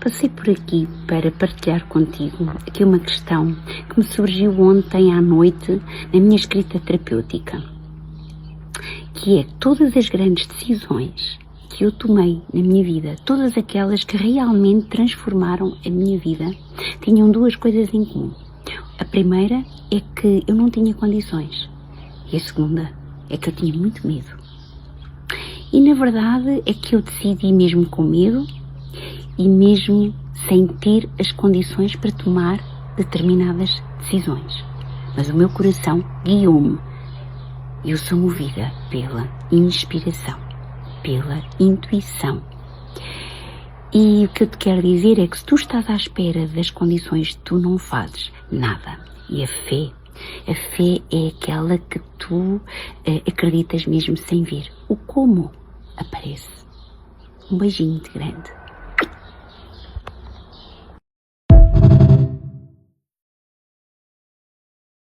passei por aqui para partilhar contigo aqui uma questão que me surgiu ontem à noite na minha escrita terapêutica, que é todas as grandes decisões que eu tomei na minha vida, todas aquelas que realmente transformaram a minha vida, tinham duas coisas em comum. A primeira é que eu não tinha condições e a segunda é que eu tinha muito medo. E na verdade é que eu decidi mesmo com medo e mesmo sem ter as condições para tomar determinadas decisões. Mas o meu coração guiou-me. Eu sou movida pela inspiração, pela intuição. E o que eu te quero dizer é que se tu estás à espera das condições, tu não fazes nada. E a fé é aquela que tu acreditas mesmo sem ver. O como aparece. Um beijinho de grande.